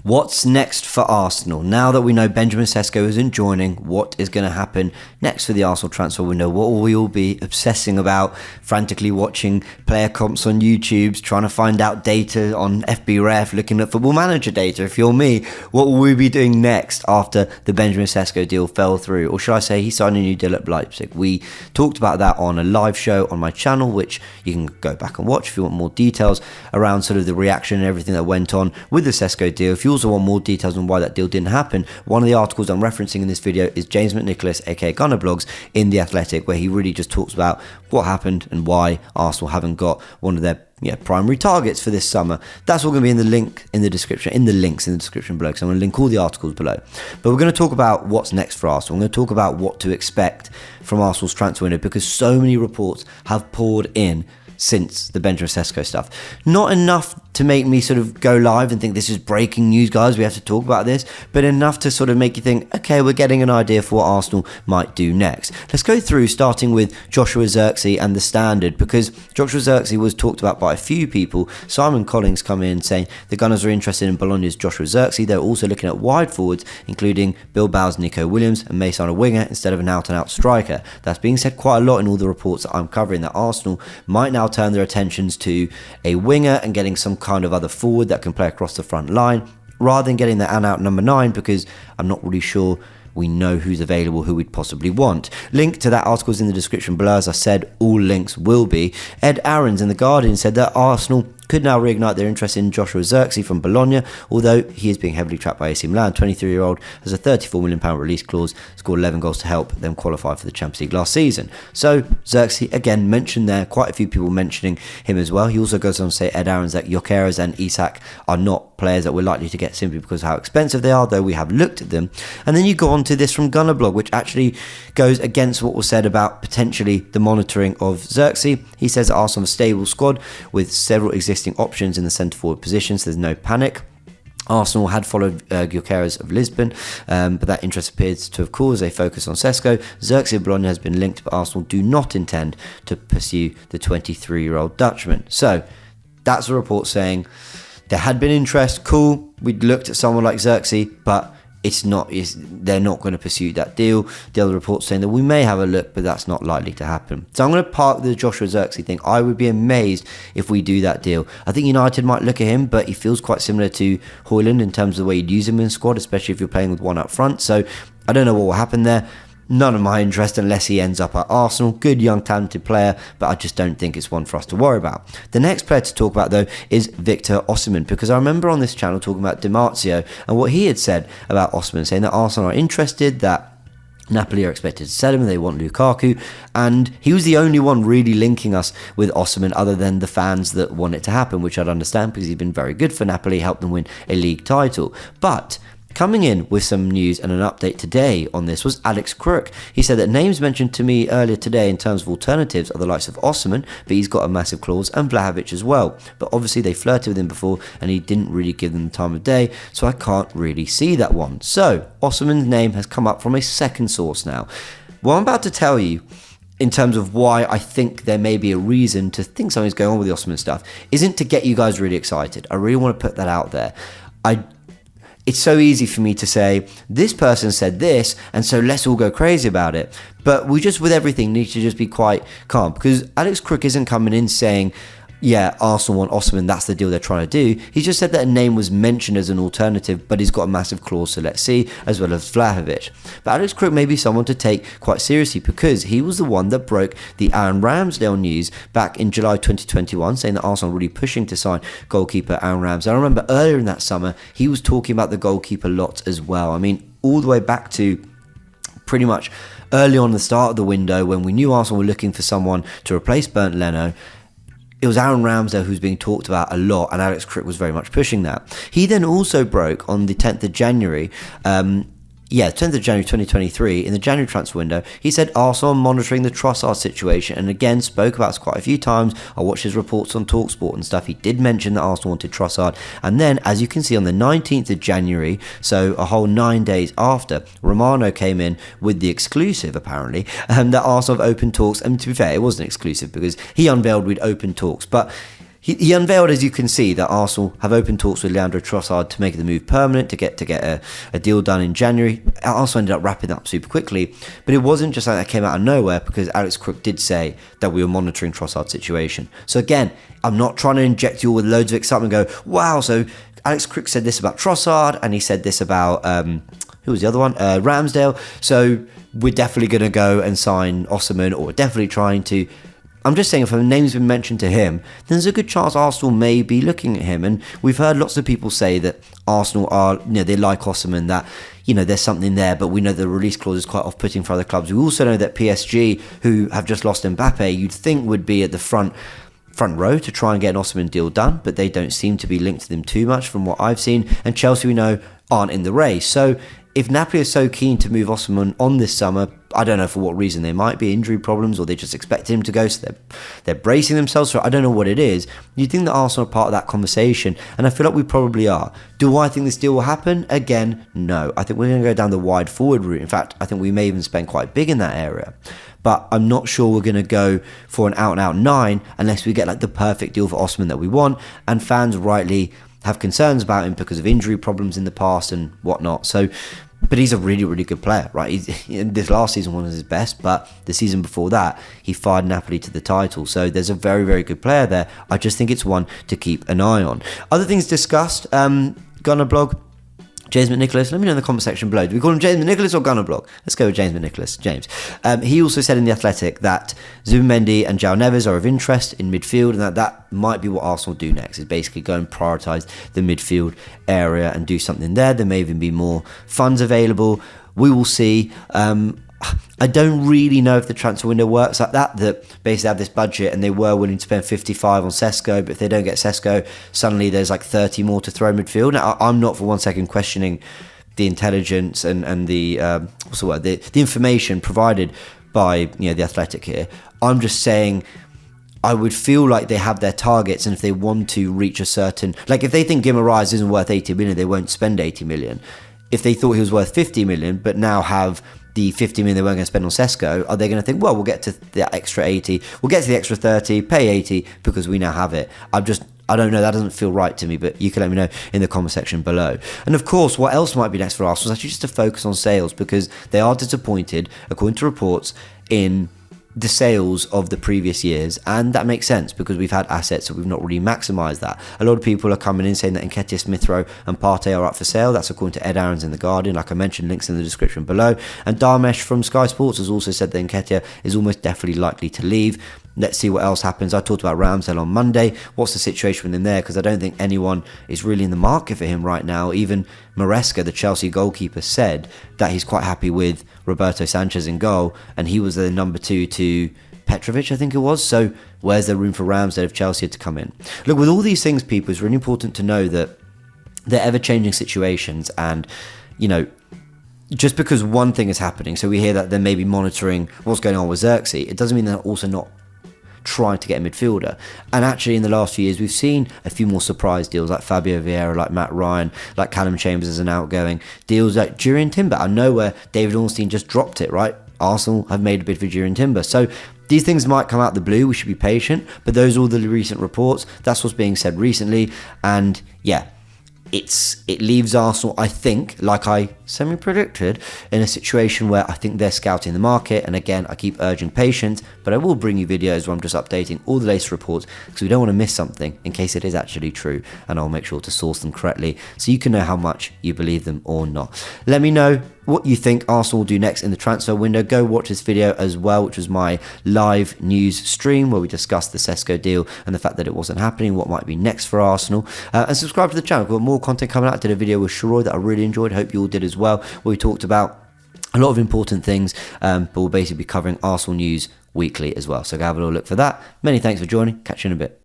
What's next for Arsenal? Now that we know Benjamin Sesko isn't joining, what is going to happen next for the Arsenal transfer window? What will we all be obsessing about? Frantically watching player comps on YouTube, trying to find out data on FBref, looking at Football Manager data. If you're me, what will we be doing next after the Benjamin Sesko deal fell through? Or should I say he signed a new deal at Leipzig? We talked about that on a live show on my channel, which you can go back and watch if you want more details around sort of the reaction and everything that went on with the Sesko deal. If you also want more details on why that deal didn't happen, one of the articles I'm referencing in this video is James McNicholas, aka Goonerverse, in The Athletic, where he really just talks about what happened and why Arsenal haven't got one of their primary targets for this summer. That's all going to be in the link in the description, in the links in the description below, because I'm going to link all the articles below. But we're going to talk about what's next for Arsenal. We're going to talk about what to expect from Arsenal's transfer window, because so many reports have poured in since the Benjamin Sesko stuff. Not enough to make me sort of go live and think this is breaking news, guys, we have to talk about this, but enough to sort of make you think, okay, we're getting an idea for what Arsenal might do next. Let's go through, starting with Joshua Zirkzee and the Standard, because Joshua Zirkzee was talked about by a few people. Simon Collins come in saying the Gunners are interested in Bologna's Joshua Zirkzee. They're also looking at wide forwards, including Bilbao's Nico Williams, and may sign a winger instead of an out-and-out striker. That's being said quite a lot in all the reports that I'm covering, that Arsenal might now turn their attentions to a winger and getting some kind of other forward that can play across the front line, rather than getting the out number 9, because I'm not really sure we know who's available, who we'd possibly want. Link to that article is in the description below. As I said, all links will be. Ed Aarons in The Guardian said that Arsenal could now reignite their interest in Joshua Zirkzee from Bologna, although he is being heavily trapped by AC Milan. 23-year-old has a £34 million release clause, scored 11 goals to help them qualify for the Champions League last season. So Zirkzee, again, mentioned there, quite a few people mentioning him as well. He also goes on to say, Ed Aarons, that Gyökeres and Isak are not players that we're likely to get simply because of how expensive they are, though we have looked at them. And then you go on to this from Gunnerblog, which actually goes against what was said about potentially the monitoring of Zirkzee. He says that Arsenal have a stable squad with several existing options in the centre forward position, so there's no panic. Arsenal had followed Gyökeres of Lisbon, but that interest appears to have caused a focus on Sesko. Zirkzee of Bologna has been linked, but Arsenal do not intend to pursue the 23-year-old Dutchman. So that's a report saying there had been interest. Cool, we'd looked at someone like Zirkzee, but they're not going to pursue that deal. The other reports saying that we may have a look, but that's not likely to happen. So I'm going to park the Joshua Zirkzee thing. I would be amazed if we do that deal. I think United might look at him, but he feels quite similar to Højlund in terms of the way you'd use him in the squad, especially if you're playing with one up front. So I don't know what will happen there. None of my interest unless he ends up at Arsenal. Good, young, talented player, but I just don't think it's one for us to worry about. The next player to talk about, though, is Victor Osimhen, because I remember on this channel talking about Di Marzio and what he had said about Osimhen, saying that Arsenal are interested, that Napoli are expected to sell him, they want Lukaku, and he was the only one really linking us with Osimhen other than the fans that want it to happen, which I'd understand because he's been very good for Napoli, helped them win a league title. But coming in with some news and an update today on this was Alex Crook. He said that names mentioned to me earlier today in terms of alternatives are the likes of Osimhen, but he's got a massive clause, and Vlahovic as well. But obviously they flirted with him before and he didn't really give them the time of day, so I can't really see that one. So Osimhen's name has come up from a second source now. What I'm about to tell you in terms of why I think there may be a reason to think something's going on with the Osimhen stuff isn't to get you guys really excited. I really want to put that out there. It's so easy for me to say, this person said this, and so let's all go crazy about it. But we just, with everything, need to just be quite calm, because Alex Crook isn't coming in saying, yeah, Arsenal want Osimhen, that's the deal they're trying to do. He just said that a name was mentioned as an alternative, but he's got a massive clause, so let's see, as well as Vlahovic. But Alex Crook may be someone to take quite seriously, because he was the one that broke the Aaron Ramsdale news back in July 2021, saying that Arsenal were really pushing to sign goalkeeper Aaron Ramsdale. I remember earlier in that summer, he was talking about the goalkeeper lot as well. I mean, all the way back to pretty much early on the start of the window, when we knew Arsenal were looking for someone to replace Bernd Leno, it was Aaron Ramsdale who's being talked about a lot, and Alex Crook was very much pushing that. He then also broke on the 10th of January 10th of January 2023, in the January transfer window, he said Arsenal are monitoring the Trossard situation, and again spoke about this quite a few times. I watched his reports on TalkSport and stuff. He did mention that Arsenal wanted Trossard, and then, as you can see, on the 19th of January, so a whole 9 days after, Romano came in with the exclusive, apparently, that Arsenal have open talks, and to be fair, it wasn't exclusive because he unveiled we'd open talks, but he unveiled, as you can see, that Arsenal have opened talks with Leandro Trossard to make the move permanent, to get a deal done in January. Arsenal ended up wrapping up super quickly, but it wasn't just like that came out of nowhere, because Alex Crook did say that we were monitoring Trossard's situation. So again, I'm not trying to inject you all with loads of excitement and go, wow, so Alex Crook said this about Trossard, and he said this about, who was the other one? Ramsdale. So we're definitely going to go and sign Osimhen, or we're definitely trying to. I'm just saying, if a name's been mentioned to him, then there's a good chance Arsenal may be looking at him. And we've heard lots of people say that Arsenal are, they like Osimhen, that, there's something there, but we know the release clause is quite off-putting for other clubs. We also know that PSG, who have just lost Mbappe, you'd think would be at the front row to try and get an Osimhen deal done, but they don't seem to be linked to them too much from what I've seen. And Chelsea, we know, aren't in the race. So if Napoli are so keen to move Osimhen on this summer, I don't know for what reason. They might be injury problems, or they just expect him to go, so they're bracing themselves for it. I don't know what it is. You'd think that Arsenal are part of that conversation, and I feel like we probably are. Do I think this deal will happen? Again, no. I think we're going to go down the wide forward route. In fact, I think we may even spend quite big in that area. But I'm not sure we're going to go for an out-and-out 9 unless we get like the perfect deal for Osimhen that we want, and fans rightly have concerns about him because of injury problems in the past and whatnot. So, but he's a really, really good player, right? This last season was his best, but the season before that, he fired Napoli to the title. So there's a very, very good player there. I just think it's one to keep an eye on. Other things discussed, Gunner blog, James McNicholas, let me know in the comment section below. Do we call him James McNicholas or Gunner blog? Let's go with James McNicholas. James. He also said in The Athletic that Zubimendi and João Neves are of interest in midfield, and that might be what Arsenal do next, is basically go and prioritise the midfield area and do something there. There may even be more funds available. We will see. I don't really know if the transfer window works like that basically have this budget and they were willing to spend 55 on Sesko, but if they don't get Sesko, suddenly there's like 30 more to throw midfield. Now, I'm not for one second questioning the intelligence and the information provided by the Athletic here. I'm just saying I would feel like they have their targets, and if they want to reach a certain, like if they think Guimaraes isn't worth 80 million, they won't spend 80 million. If they thought he was worth 50 million, but now have the 50 million they weren't going to spend on Sesko, are they going to think, well, we'll get to the extra 80, we'll get to the extra 30, pay 80 because we now have it? I don't know, that doesn't feel right to me, but you can let me know in the comment section below. And of course, what else might be next for Arsenal is actually just to focus on sales, because they are disappointed, according to reports, in the sales of the previous years, and that makes sense because we've had assets that we've not really maximised that. A lot of people are coming in saying that Nketiah, Smith Rowe and Partey are up for sale. That's according to Ed Aarons in The Guardian. Like I mentioned, links in the description below. And Darmesh from Sky Sports has also said that Nketiah is almost definitely likely to leave. Let's see what else happens. I talked about Ramsdale on Monday. What's the situation with him there? Because I don't think anyone is really in the market for him right now. Even Maresca, the Chelsea goalkeeper, said that he's quite happy with Roberto Sanchez in goal, and he was the number 2 to Petrovic, I think it was. So where's the room for Ramsdale if Chelsea had to come in? Look, with all these things, people, it's really important to know that they're ever-changing situations, and, just because one thing is happening, so we hear that they're maybe monitoring what's going on with Zirkzee, it doesn't mean they're also not trying to get a midfielder. And actually in the last few years we've seen a few more surprise deals like Fabio Vieira, like Matt Ryan, like Callum Chambers as an outgoing, deals like Jurrien Timber. I know where David Ornstein just dropped it, right? Arsenal have made a bid for Jurrien Timber. So these things might come out the blue, we should be patient, but those are all the recent reports. That's what's being said recently, and yeah, it leaves Arsenal, I think, like I semi-predicted, in a situation where I think they're scouting the market. And again, I keep urging patience, but I will bring you videos where I'm just updating all the latest reports, because we don't want to miss something in case it is actually true, and I'll make sure to source them correctly so you can know how much you believe them or not. Let me know what you think Arsenal will do next in the transfer window. Go watch this video as well, which was my live news stream where we discussed the Sesko deal and the fact that it wasn't happening, what might be next for Arsenal. And subscribe to the channel. We've got more content coming out. I did a video with Sharoy that I really enjoyed. Hope you all did as well, where we talked about a lot of important things, but we'll basically be covering Arsenal news weekly as well. So go have a little look for that. Many thanks for joining. Catch you in a bit.